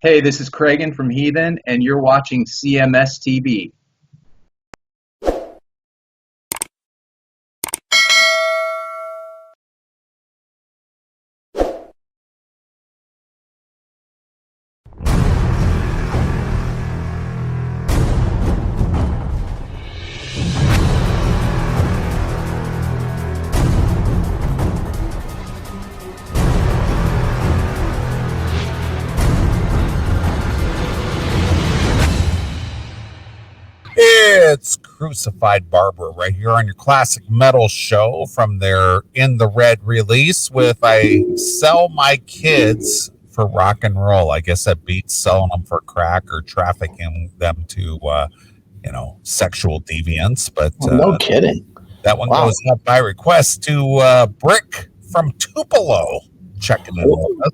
Hey, this is Cragen from Heathen, and you're watching CMS TV. It's Crucified Barbara right here on your classic metal show from their In the Red release with I Sell My Kids for Rock and Roll. I guess that beats selling them for crack or trafficking them to, sexual deviance. But no kidding. That one Wow. goes up by request to Brick from Tupelo checking in with us.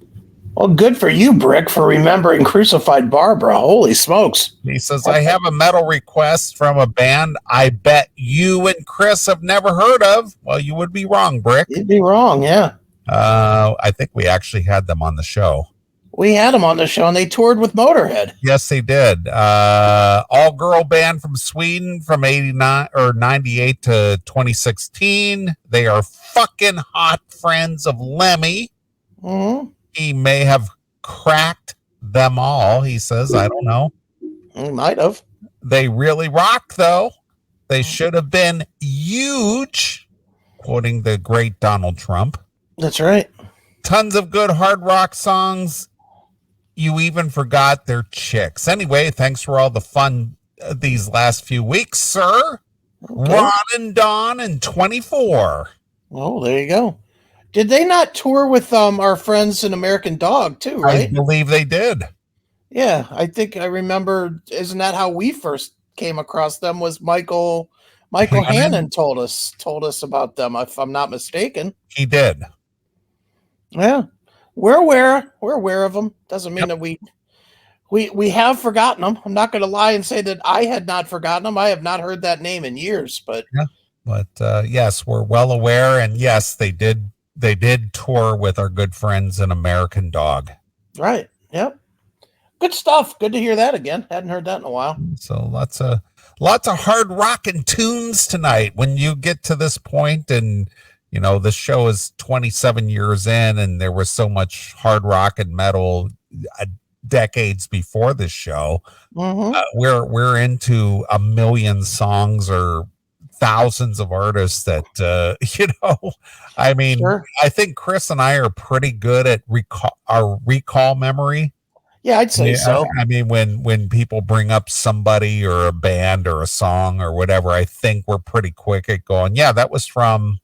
Well, good for you, Brick, for remembering Crucified Barbara. Holy smokes. He says, I have a metal request from a band I bet you and Chris have never heard of. Well, you would be wrong, Brick. You'd be wrong, yeah. I think we actually had them on the show. We had them on the show, and they toured with Motorhead. Yes, they did. All-girl band from Sweden from 89 or 98 to 2016. They are fucking hot friends of Lemmy. Mm-hmm. He may have cracked them all, he says. I don't know. He might have. They really rock, though. They should have been huge, quoting the great Donald Trump. That's right. Tons of good hard rock songs. You even forgot their chicks. Anyway, thanks for all the fun these last few weeks, sir. Okay. Ron and Don and 24. Oh, there you go. Did they not tour with our friends in American Dog, too, right? I believe they did. Yeah, I think I remember. Isn't that how we first came across them? Was Michael Hannon told us about them, if I'm not mistaken. He did. Yeah. We're aware of them. Doesn't mean that we have forgotten them. I'm not going to lie and say that I had not forgotten them. I have not heard that name in years, but yes, we're well aware, and yes, they did tour with our good friends in American Dog. Right. Yep. Good stuff. Good to hear that again. Hadn't heard that in a while. So lots of hard rockin' tunes tonight. When you get to this point, and the show is 27 years in, and there was so much hard rock and metal decades before this show. Mm-hmm. We're into a million songs or thousands of artists that I mean, sure. I think Chris and I are pretty good at our recall memory. Yeah, I'd say so. I mean, when people bring up somebody or a band or a song or whatever, I think we're pretty quick at going, yeah, that was from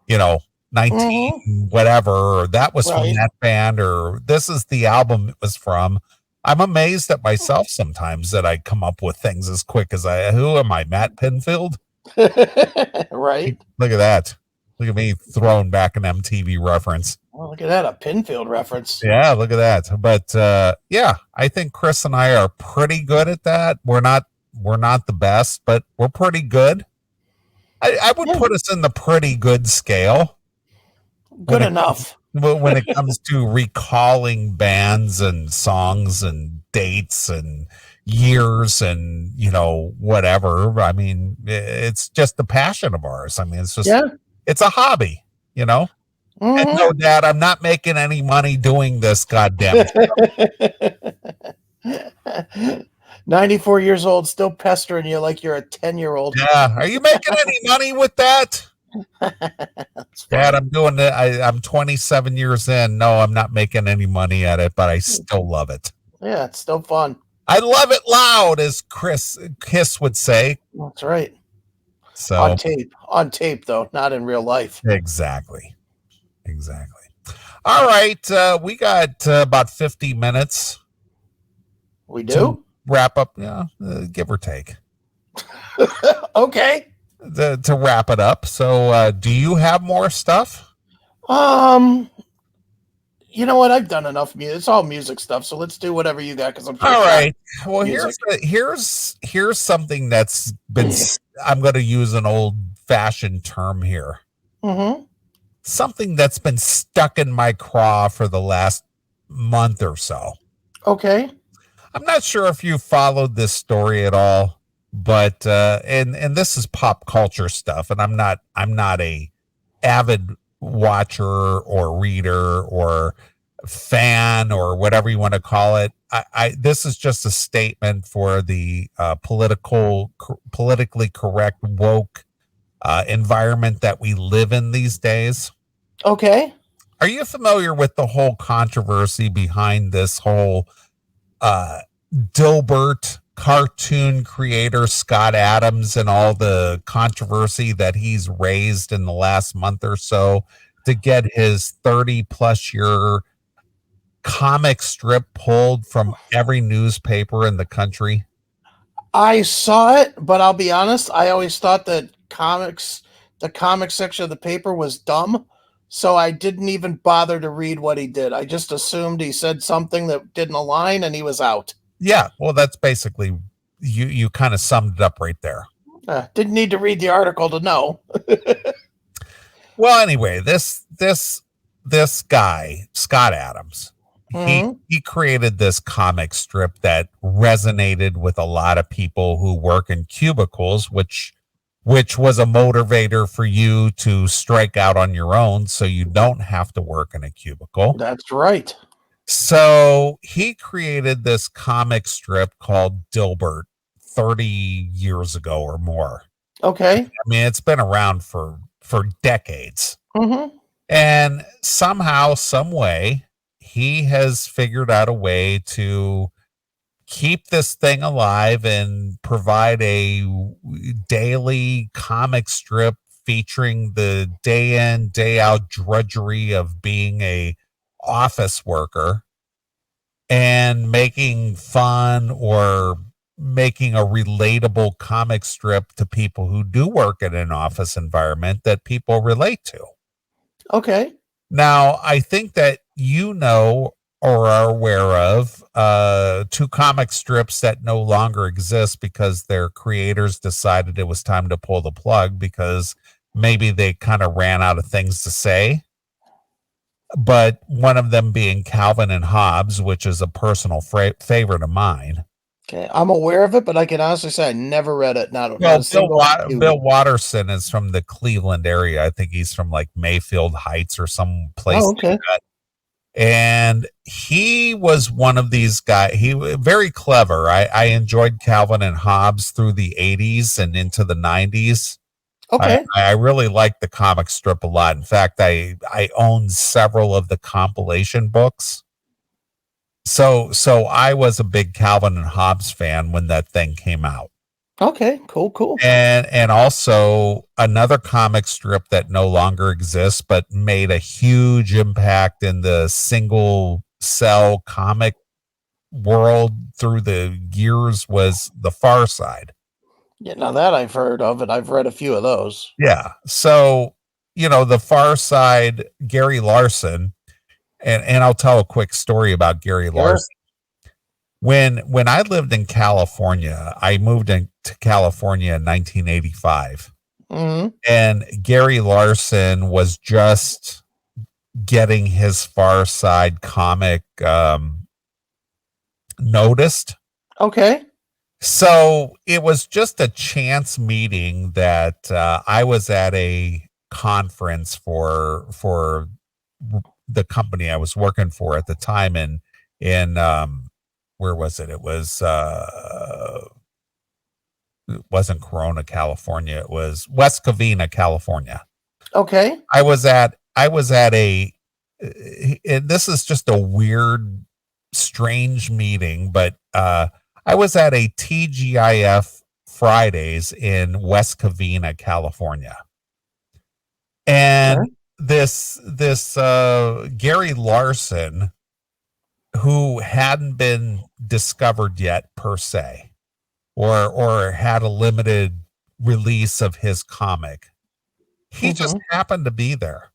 19 whatever, or that was from that band, or this is the album it was from. I'm amazed at myself sometimes that I come up with things as quick as who am I, Matt Pinfield? Right. Look at that. Look at me throwing back an MTV reference. Oh, look at that, a Pinfield reference. Yeah, look at that. But I think Chris and I are pretty good at that. We're not the best, but we're pretty good. I would put us in the pretty good scale. Good enough. When it comes to recalling bands and songs and dates and years and whatever. I mean, it's just a passion of ours. I mean, it's just it's a hobby, And no, Dad, I'm not making any money doing this, goddamn it. 94 years old, still pestering you like you're a 10-year-old. Yeah, are you making any money with that? Dad, I'm doing it. I'm 27 years in. No, I'm not making any money at it, but I still love it. Yeah, it's still fun. I love it loud, as Kiss would say. That's right. So on tape though, not in real life. Exactly. All right, we got about 50 minutes. We do wrap up, give or take. Okay. To wrap it up. So, do you have more stuff? You know what? I've done enough music. It's all music stuff. So let's do whatever you got. Because I'm all right. Well, here's something that's been. I'm going to use an old-fashioned term here. Mm-hmm. Something that's been stuck in my craw for the last month or so. Okay. I'm not sure if you followed this story at all, but and this is pop culture stuff, and I'm not a avid watcher or reader or fan or whatever you want to call it. I this is just a statement for the politically correct woke environment that we live in these days. Okay. Are you familiar with the whole controversy behind this whole uh, Dilbert cartoon creator Scott Adams and all the controversy that he's raised in the last month or so to get his 30 plus year comic strip pulled from every newspaper in the country? I saw it, but I'll be honest, I always thought that the comic section of the paper was dumb, so I didn't even bother to read what he did. I just assumed he said something that didn't align and he was out. Yeah, well, that's basically you kind of summed it up right there. Didn't need to read the article to know. Well, anyway, this guy, Scott Adams, he created this comic strip that resonated with a lot of people who work in cubicles, which was a motivator for you to strike out on your own so you don't have to work in a cubicle. That's right. So he created this comic strip called Dilbert 30 years ago or more. Okay. I mean, it's been around for decades. Mm-hmm. And somehow, some way, he has figured out a way to keep this thing alive and provide a daily comic strip featuring the day in, day out drudgery of being a office worker and making fun or making a relatable comic strip to people who do work in an office environment that people relate to. Okay. Now, I think that you know or are aware of two comic strips that no longer exist because their creators decided it was time to pull the plug because maybe they kind of ran out of things to say. But one of them being Calvin and Hobbes, which is a personal favorite of mine. Okay. I'm aware of it, but I can honestly say I never read it. Not Well, a single. Bill Watterson is from the Cleveland area. I think he's from like Mayfield Heights or some place. Oh, okay. Like that. And he was one of these guys. He was very clever. I enjoyed Calvin and Hobbes through the 80s and into the 90s. Okay. I really liked the comic strip a lot. In fact, I own several of the compilation books. So I was a big Calvin and Hobbes fan when that thing came out. Okay. Cool. And also another comic strip that no longer exists, but made a huge impact in the single cell comic world through the years was The Far Side. Yeah, now that I've heard of it, I've read a few of those. Yeah. So, The Far Side, Gary Larson, and I'll tell a quick story about Gary Larson. When I lived in California, I moved into California in 1985. Mm-hmm. And Gary Larson was just getting his Far Side comic noticed. Okay. So it was just a chance meeting that I was at a conference for the company I was working for at the time in where was it? It wasn't Corona, California. It was West Covina, California. Okay. I was at a this is just a weird, strange meeting, but I was at a TGIF Fridays in West Covina, California. And this Gary Larson, who hadn't been discovered yet per se, or had a limited release of his comic, he just happened to be there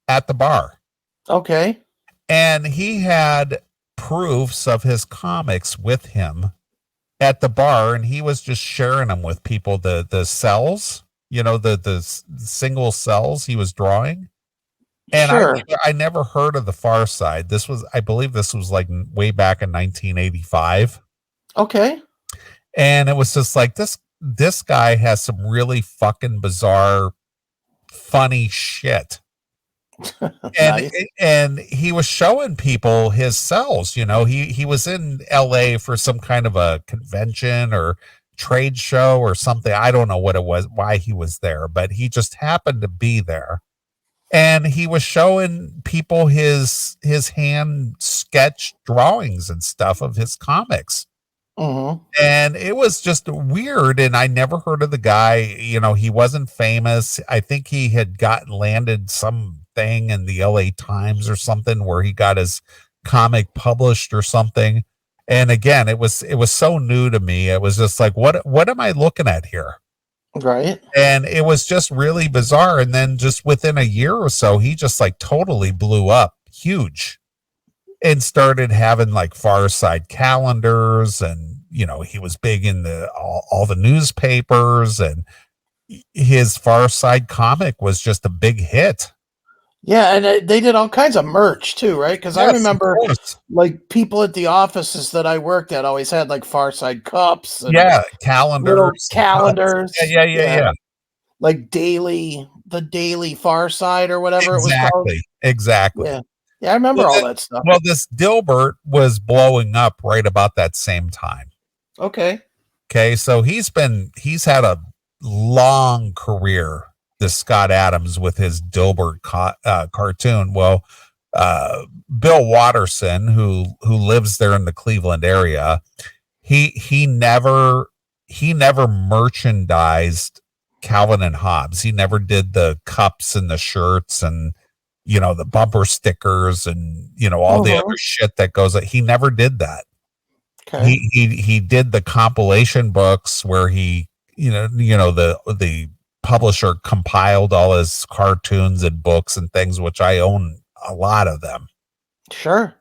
at the bar. Okay. And he had proofs of his comics with him at the bar, and he was just sharing them with people, the cells, the single cells he was drawing. And Sure. I never heard of the Far Side. I believe this was like way back in 1985. Okay. And it was just like this guy has some really fucking bizarre, funny shit. And Nice. and he was showing people his cells. He was in LA for some kind of a convention or trade show or something. I don't know what it was, why he was there, but he just happened to be there. And he was showing people his hand sketch drawings and stuff of his comics. Mm-hmm. And it was just weird. And I never heard of the guy. He wasn't famous. I think he had landed something in the LA Times or something where he got his comic published or something. And again, it was so new to me. It was just like, what am I looking at here? Right. And it was just really bizarre. And then just within a year or so, he just like totally blew up huge and started having like Far Side calendars. And, he was big in all the newspapers, and his Far Side comic was just a big hit. Yeah, and they did all kinds of merch too, right? Because I remember like people at the offices that I worked at always had like Far Side cups and calendars. Yeah. Like the daily Far Side or whatever it was called. Exactly. Yeah, I remember all that stuff. Well, this Dilbert was blowing up right about that same time. Okay, so he's had a long career, this Scott Adams, with his Dilbert cartoon. Well, Bill Watterson, who lives there in the Cleveland area, he never merchandised Calvin and Hobbes. He never did the cups and the shirts and the bumper stickers and all the other shit that goes. He never did that. Okay. He did the compilation books where he the publisher compiled all his cartoons and books and things, which I own a lot of them. Sure.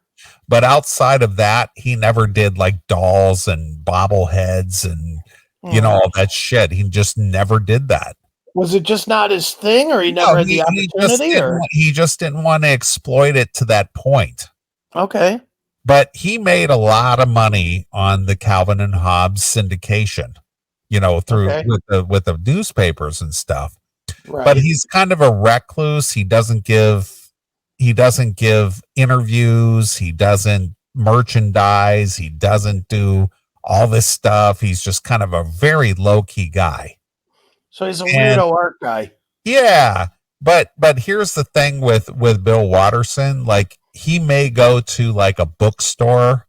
But outside of that, he never did like dolls and bobbleheads and all that shit. He just never did that. Was it just not his thing, or he never had the opportunity? He just didn't want to exploit it to that point. Okay. But he made a lot of money on the Calvin and Hobbes syndication, through with the newspapers and stuff. Right. But he's kind of a recluse. He doesn't give interviews. He doesn't merchandise. He doesn't do all this stuff. He's just kind of a very low-key guy. So he's a weirdo art guy. Yeah. But here's the thing with Bill Watterson, like he may go to like a bookstore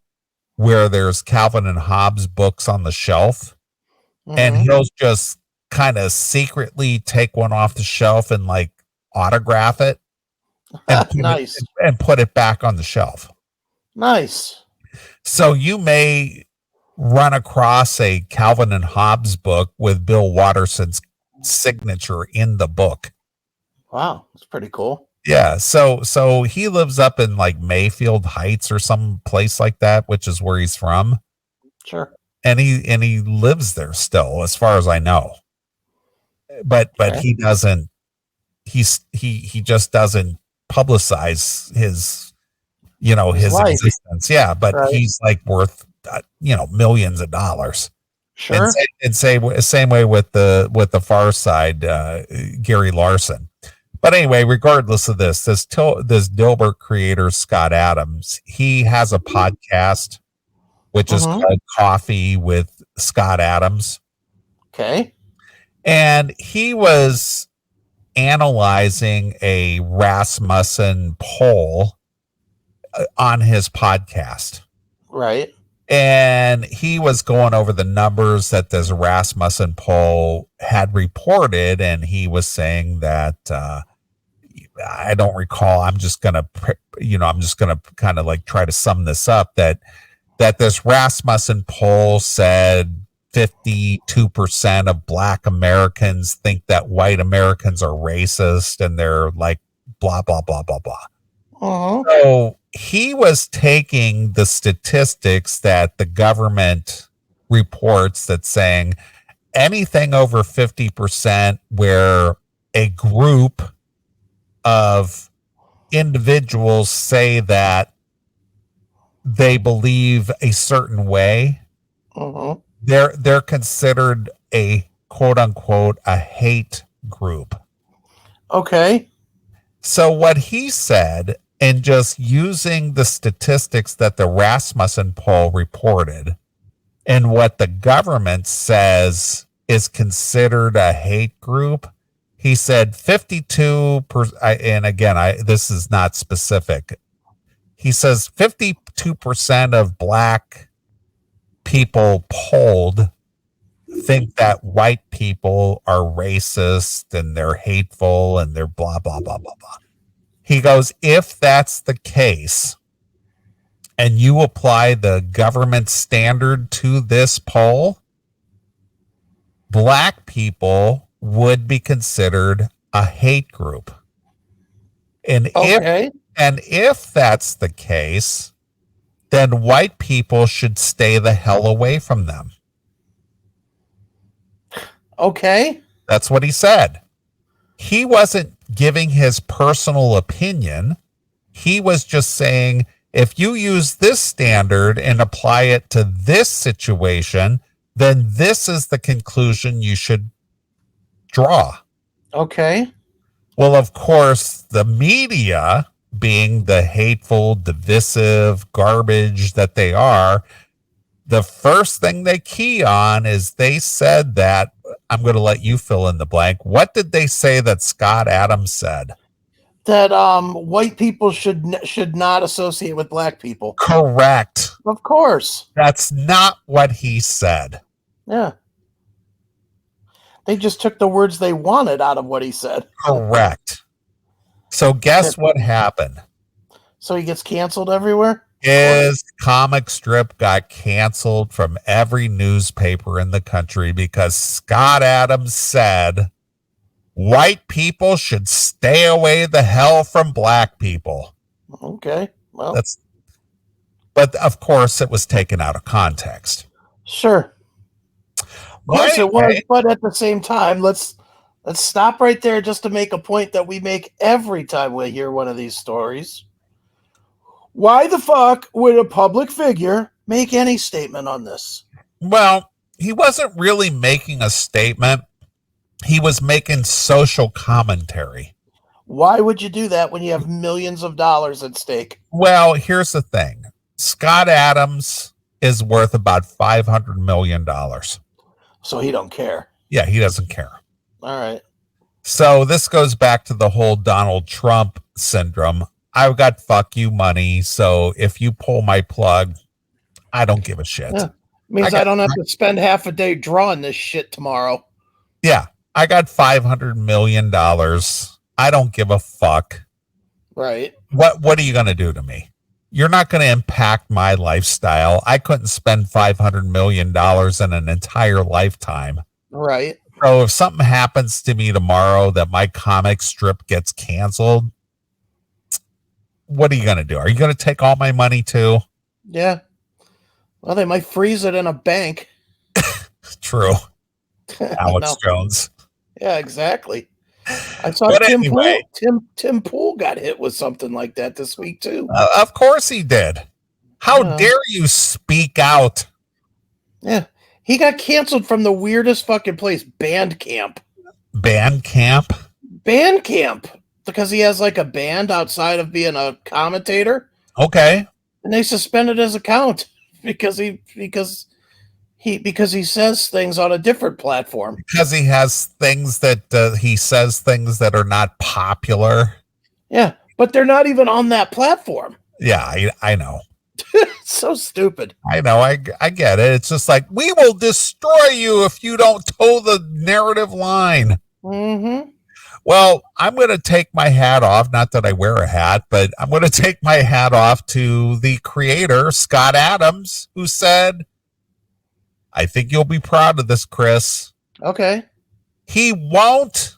where there's Calvin and Hobbes books on the shelf, and he'll just kind of secretly take one off the shelf and like autograph it and nice. And put it back on the shelf. Nice. So you may run across a Calvin and Hobbes book with Bill Watterson's signature in the book. Wow, that's pretty cool. Yeah, so he lives up in like Mayfield Heights or some place like that, which is where he's from. Sure. And he lives there still, as far as I know. But he doesn't. He just doesn't publicize his his existence. Yeah, but he's like worth millions of dollars. Sure. And same way with the Far Side, Gary Larson. But anyway, regardless of this Dilbert creator, Scott Adams, he has a podcast, which is called Coffee with Scott Adams. Okay. And he was analyzing a Rasmussen poll on his podcast. Right. And he was going over the numbers that this Rasmussen poll had reported. And he was saying that, I don't recall. I'm just going to kind of like try to sum this up, that this Rasmussen poll said 52% of Black Americans think that white Americans are racist, and they're like, blah, blah, blah, blah, blah. So he was taking the statistics that the government reports that saying anything over 50% where a group of individuals say that they believe a certain way, Mhm. they're considered a quote unquote a hate group. Okay. So what he said, and just using the statistics that the Rasmussen poll reported and what the government says is considered a hate group, he said 52%, and again, this is not specific. He says 52% of black people polled think that white people are racist and they're hateful and they're blah, blah, blah, blah, blah. He goes, if that's the case, and you apply the government standard to this poll, black people would be considered a hate group. And Okay. if that's the case, then white people should stay the hell away from them. Okay. That's what he said. He wasn't giving his personal opinion. He was just saying, if you use this standard and apply it to this situation, then this is the conclusion you should draw. Okay. Well, of course, the media, being the hateful, divisive garbage that they are, the first thing they key on is they said that, I'm going to let you fill in the blank. What did they say that Scott Adams said? That white people should not associate with black people. Correct. Of course. That's not what he said. Yeah. They just took the words they wanted out of what he said. Correct. So guess what happened? So he gets canceled everywhere? His comic strip got canceled from every newspaper in the country because Scott Adams said white people should stay away the hell from black people. Okay. Well, but of course it was taken out of context. Sure. Of course it was, but at the same time, let's stop right there just to make a point that we make every time we hear one of these stories. Why the fuck would a public figure make any statement on this? Well, he wasn't really making a statement. He was making social commentary. Why would you do that when you have millions of dollars at stake? Well, here's the thing. Scott Adams is worth about $500 million. So he don't care. Yeah, he doesn't care. All right. So this goes back to the whole Donald Trump syndrome. I've got fuck you money, so if you pull my plug, I don't give a shit. Yeah. Means I don't have to spend half a day drawing this shit tomorrow. Yeah, I got $500 million. I don't give a fuck. Right. What are you going to do to me? You're not going to impact my lifestyle. I couldn't spend $500 million in an entire lifetime. Right. So if something happens to me tomorrow that my comic strip gets canceled, what are you going to do? Are you going to take all my money too? Yeah. Well, they might freeze it in a bank. True. Alex Jones. Yeah, exactly. I saw Tim Pool got hit with something like that this week too. Of course he did. How dare you speak out? Yeah. He got canceled from the weirdest fucking place, Bandcamp. Bandcamp? Bandcamp. Because he has like a band outside of being a commentator. Okay. And they suspended his account because he says things on a different platform. Because he has things that he says things that are not popular. Yeah, but they're not even on that platform. Yeah, I know. So stupid. I know. I get it. It's just like, we will destroy you if you don't toe the narrative line. Mm-hmm. Well, I'm going to take my hat off. Not that I wear a hat, but I'm going to take my hat off to the creator, Scott Adams, who said, I think you'll be proud of this, Chris. Okay. He won't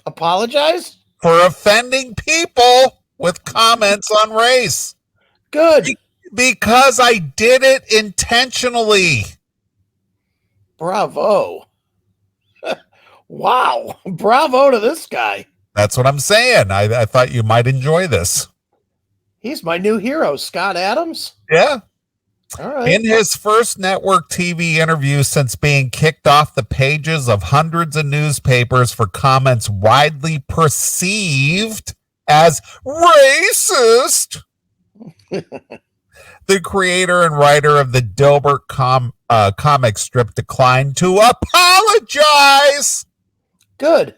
apologize for offending people with comments on race. Good. Because I did it intentionally. Bravo. Wow. Bravo to this guy. That's what I'm saying. I thought you might enjoy this. He's my new hero, Scott Adams. Yeah. All right. In his first network TV interview since being kicked off the pages of hundreds of newspapers for comments widely perceived as racist, the creator and writer of the Dilbert comic strip declined to apologize. Good.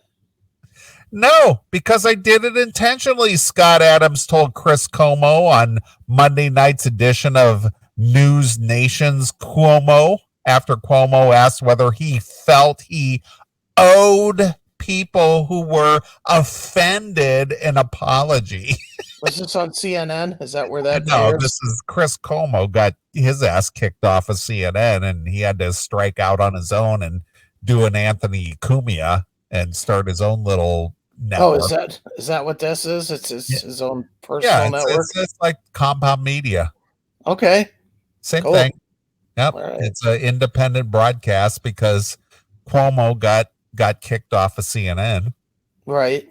No, because I did it intentionally, Scott Adams told Chris Como on Monday night's edition of News Nation's Cuomo, after Cuomo asked whether he felt he owed people who were offended an apology. Was this on CNN? Is that where that No, airs? this is Chris Como got his ass kicked off of CNN, and he had to strike out on his own and do an Anthony Cumia and start his own little network. Oh, is that what this is? It's his own personal network? It's like Compound Media. Okay. Same Cool. thing. Yep. Right. It's an independent broadcast because Cuomo got kicked off of CNN. Right.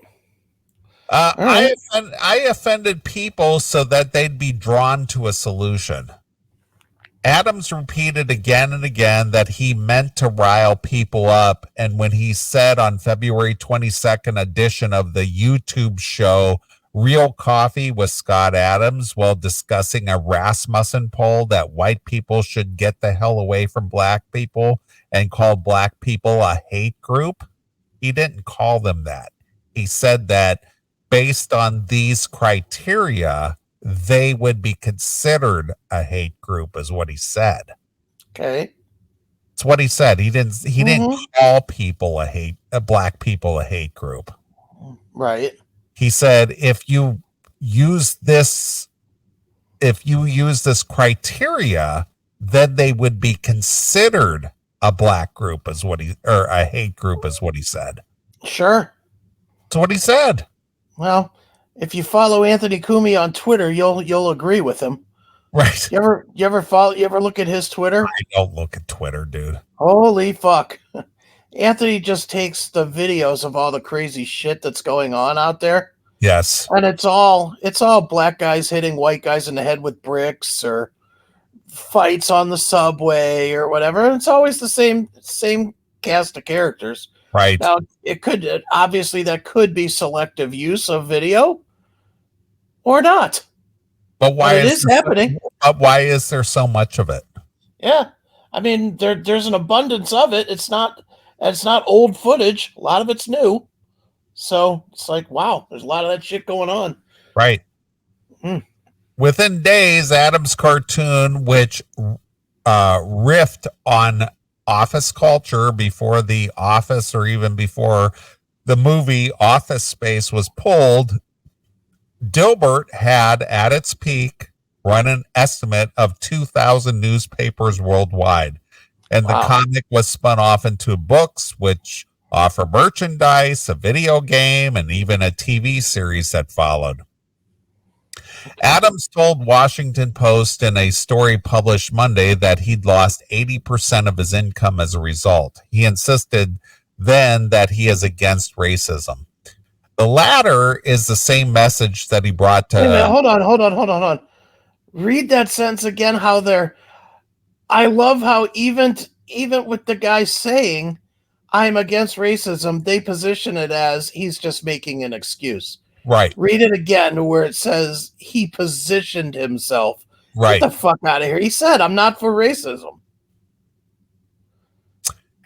Right. I offended people so that they'd be drawn to a solution. Adams repeated again and again that he meant to rile people up. And when he said on February 22nd edition of the YouTube show Real Coffee with Scott Adams, while discussing a Rasmussen poll that white people should get the hell away from black people and call black people a hate group, he didn't call them that. He said that based on these criteria, they would be considered a hate group, is what he said. Okay. It's what he said. He didn't call people black people a hate group. Right. He said if you use this criteria, then they would be considered a black group, or a hate group, is what he said. Sure. That's what he said. Well, if you follow Anthony Cumia on Twitter, you'll agree with him. Right. You ever look at his Twitter? I don't look at Twitter, dude. Holy fuck. Anthony just takes the videos of all the crazy shit that's going on out there. Yes. And it's all black guys hitting white guys in the head with bricks, or fights on the subway or whatever. And it's always the same cast of characters. Right. Now, that could be selective use of video or not. But why it is happening? But why is there so much of it? Yeah. I mean, there's an abundance of it. It's not old footage. A lot of it's new. So it's like, wow, there's a lot of that shit going on. Right. Within days, Adams' cartoon, which riffed on office culture before The Office, or even before the movie Office Space was pulled, Dilbert had at its peak run an estimate of 2,000 newspapers worldwide. And the comic was spun off into books, which offer merchandise, a video game, and even a TV series that followed. Adams told Washington Post in a story published Monday that he'd lost 80% of his income as a result. He insisted then that he is against racism. The latter is the same message that he brought to... Wait a minute, hold on. Read that sentence again, I love how even with the guy saying, I'm against racism, they position it as he's just making an excuse. Right. Read it again where it says he positioned himself. Right. Get the fuck out of here. He said, I'm not for racism.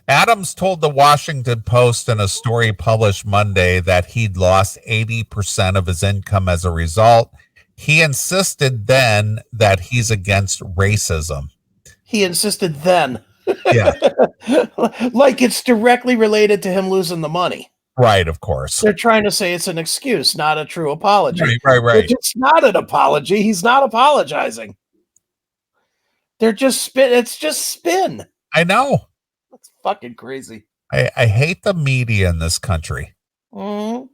Adams told the Washington Post in a story published Monday that he'd lost 80% of his income as a result. He insisted then that he's against racism. He insisted then. Yeah. Like it's directly related to him losing the money. Right, of course. They're trying to say it's an excuse, not a true apology. Right. It's not an apology. He's not apologizing. They're just spin. It's just spin. I know. That's fucking crazy. I hate the media in this country. Mm-hmm.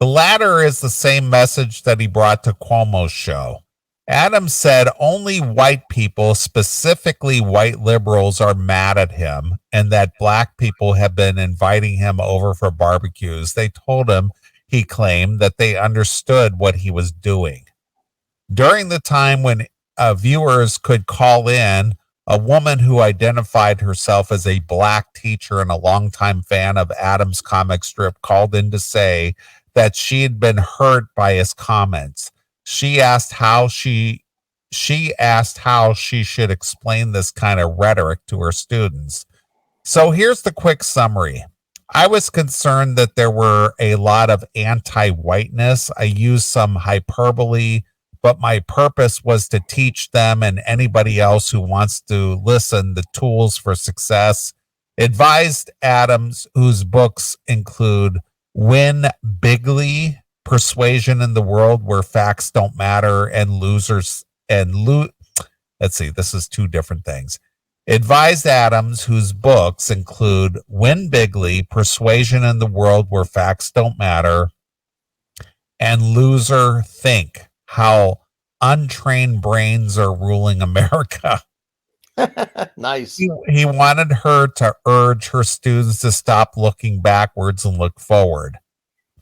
The latter is the same message that he brought to Cuomo's show. Adams said only white people, specifically white liberals, are mad at him, and that black people have been inviting him over for barbecues. They told him he claimed that they understood what he was doing. During the time when viewers could call in, a woman who identified herself as a black teacher and a longtime fan of Adams' comic strip called in to say that she had been hurt by his comments. She asked how she should explain this kind of rhetoric to her students. So here's the quick summary. I was concerned that there were a lot of anti-whiteness. I used some hyperbole, but my purpose was to teach them and anybody else who wants to listen the tools for success. Advised Adams, whose books include Win Bigly, Persuasion in the World Where Facts Don't Matter, and Losers and let's see, this is two different things. Advised Adams, whose books include Win Bigly, Persuasion in the World Where Facts Don't Matter, and Loser Think, How Untrained Brains Are Ruling America. Nice. He wanted her to urge her students to stop looking backwards and look forward.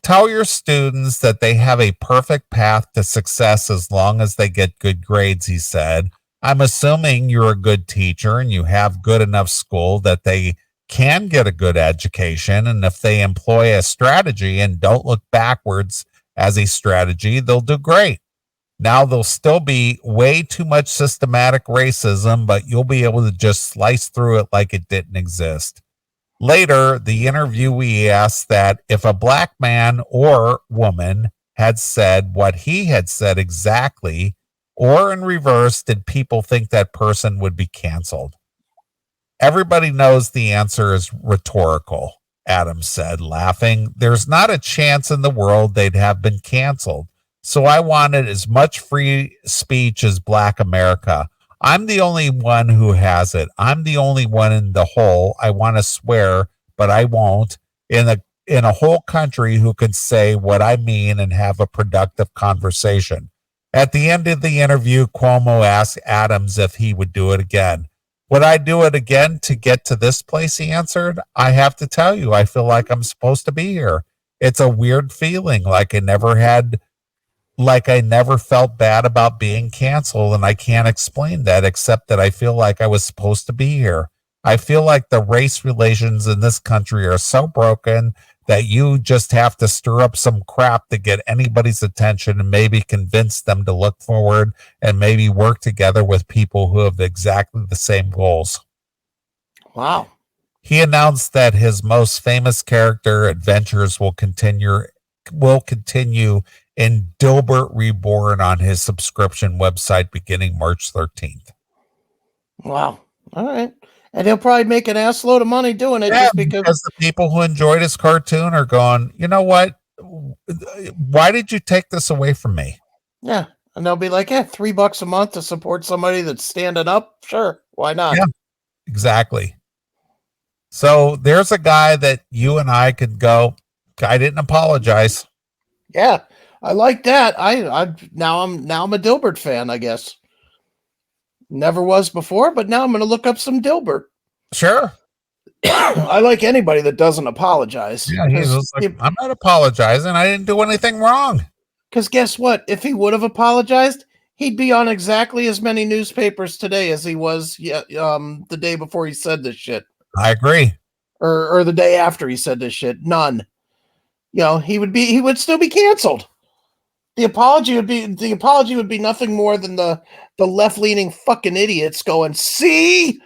Tell your students that they have a perfect path to success as long as they get good grades, he said. I'm assuming you're a good teacher and you have good enough school that they can get a good education. And if they employ a strategy and don't look backwards as a strategy, they'll do great. Now, there'll still be way too much systematic racism, but you'll be able to just slice through it like it didn't exist. Later, the interviewee asked that if a black man or woman had said what he had said exactly, or in reverse, did people think that person would be canceled? Everybody knows the answer is rhetorical, Adams said, laughing. There's not a chance in the world they'd have been canceled. So I wanted as much free speech as Black America. I'm the only one who has it. I'm the only one in the whole. I want to swear, but I won't. In a whole country who can say what I mean and have a productive conversation. At the end of the interview, Cuomo asked Adams if he would do it again. Would I do it again to get to this place? He answered. I have to tell you, I feel like I'm supposed to be here. It's a weird feeling, like I never felt bad about being canceled, and I can't explain that except that I feel like I was supposed to be here. I feel like the race relations in this country are so broken that you just have to stir up some crap to get anybody's attention and maybe convince them to look forward and maybe work together with people who have exactly the same goals. Wow. He announced that his most famous character adventures will continue in Dilbert Reborn on his subscription website beginning March 13th. Wow. All right. And he'll probably make an ass load of money doing it just because the people who enjoyed his cartoon are going, you know what? Why did you take this away from me? Yeah. And they'll be like, yeah, $3 a month to support somebody that's standing up. Sure. Why not? Yeah, exactly. So there's a guy that you and I could go, I didn't apologize. Yeah. I like that. Now I'm a Dilbert fan, I guess. Never was before, but now I'm going to look up some Dilbert. Sure. I like anybody that doesn't apologize. Yeah, he's like, I'm not apologizing. I didn't do anything wrong. Because guess what? If he would have apologized, he'd be on exactly as many newspapers today as he was the day before he said this shit. I agree. Or the day after he said this shit. None. You know, he would still be canceled. The apology would be nothing more than the left-leaning fucking idiots going, see,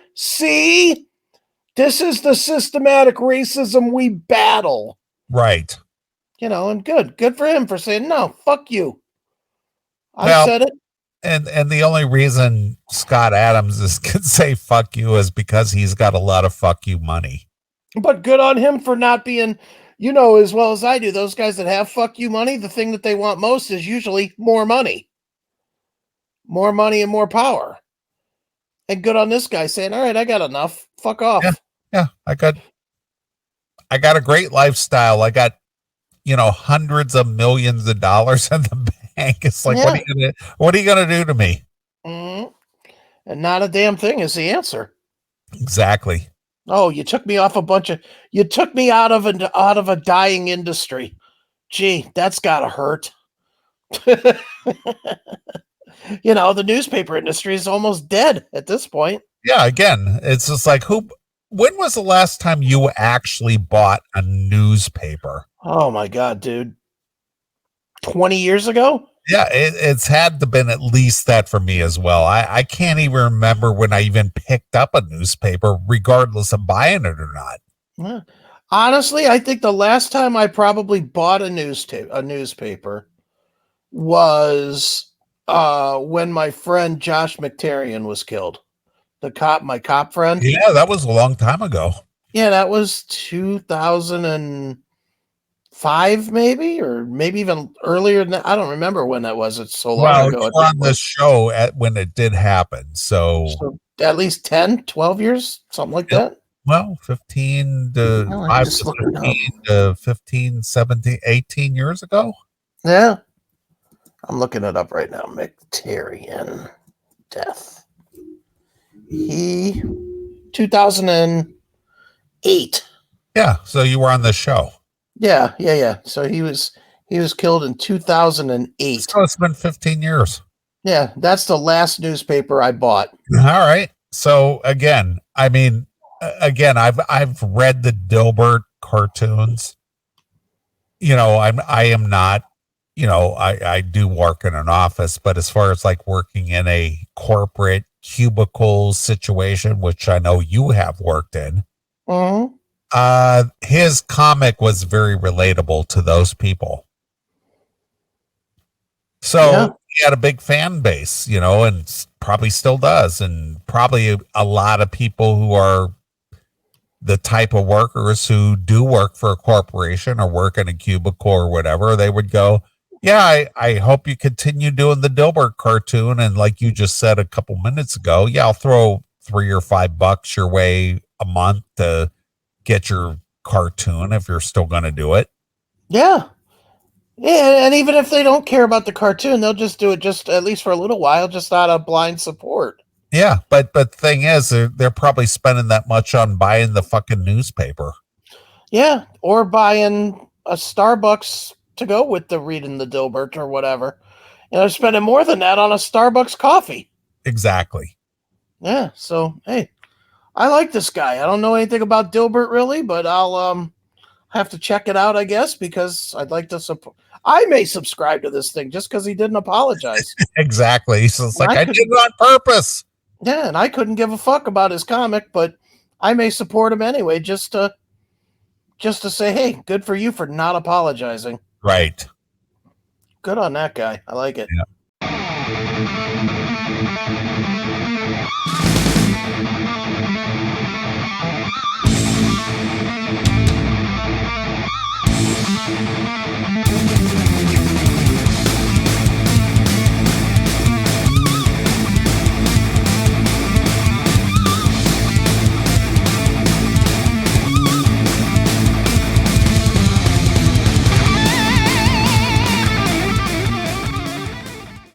this is the systematic racism we battle. Right. You know, and good for him for saying, no, fuck you. I said it. And the only reason Scott Adams can say fuck you is because he's got a lot of fuck you money. But good on him for not being, you know, as well as I do, those guys that have fuck you money, the thing that they want most is usually more money. More money and more power. And good on this guy saying, all right, I got enough. Fuck off. Yeah, I got a great lifestyle. I got, hundreds of millions of dollars in the bank. It's like, what are you gonna do to me? Mm-hmm. And not a damn thing is the answer. Exactly. Oh, you took me out of a dying industry Gee, that's gotta hurt. The newspaper industry is almost dead at this point. Yeah, again, it's just like when was the last time you actually bought a newspaper? Oh my God, dude. 20 years ago? Yeah, it's had to been at least that for me as well. I can't even remember when I even picked up a newspaper, regardless of buying it or not. Yeah. Honestly, I think the last time I probably bought a newspaper was when my friend Josh McTarian was killed. My cop friend. Yeah, that was a long time ago. Yeah, that was 2005, maybe, or maybe even earlier than that. I don't remember when that was. It's so long ago. You were on the show when it did happen. So at least 10, 12 years, something like that. Well, 15 to 5 to 15 to 15, 17, 18 years ago. Yeah. I'm looking it up right now. McTarian death. 2008. Yeah, so you were on the show. Yeah. So he was killed in 2008. So it's been 15 years. Yeah, that's the last newspaper I bought. All right. So again, I've read the Dilbert cartoons. I am not, I do work in an office, but as far as like working in a corporate cubicle situation, which I know you have worked in, his comic was very relatable to those people. So he had a big fan base, and probably still does. And probably a lot of people who are the type of workers who do work for a corporation or work in a cubicle or whatever, they would go, yeah, I hope you continue doing the Dilbert cartoon. And like you just said a couple minutes ago, yeah, I'll throw $3 or $5 your way a month to get your cartoon if you're still going to do it. Yeah. Yeah, and even if they don't care about the cartoon, they'll just do it just at least for a little while, just out of blind support. Yeah, but the thing is, they're probably spending that much on buying the fucking newspaper. Yeah, or buying a Starbucks to go with reading the Dilbert or whatever. They're spending more than that on a Starbucks coffee. Exactly. Yeah, so, hey, I like this guy. I don't know anything about Dilbert really, but I'll have to check it out, I guess, because I'd like to support. I may subscribe to this thing just because he didn't apologize. Exactly. So it's like, I did it on purpose. Yeah, and I couldn't give a fuck about his comic, but I may support him anyway, just to say, hey, good for you for not apologizing. Right. Good on that guy. I like it. Yeah.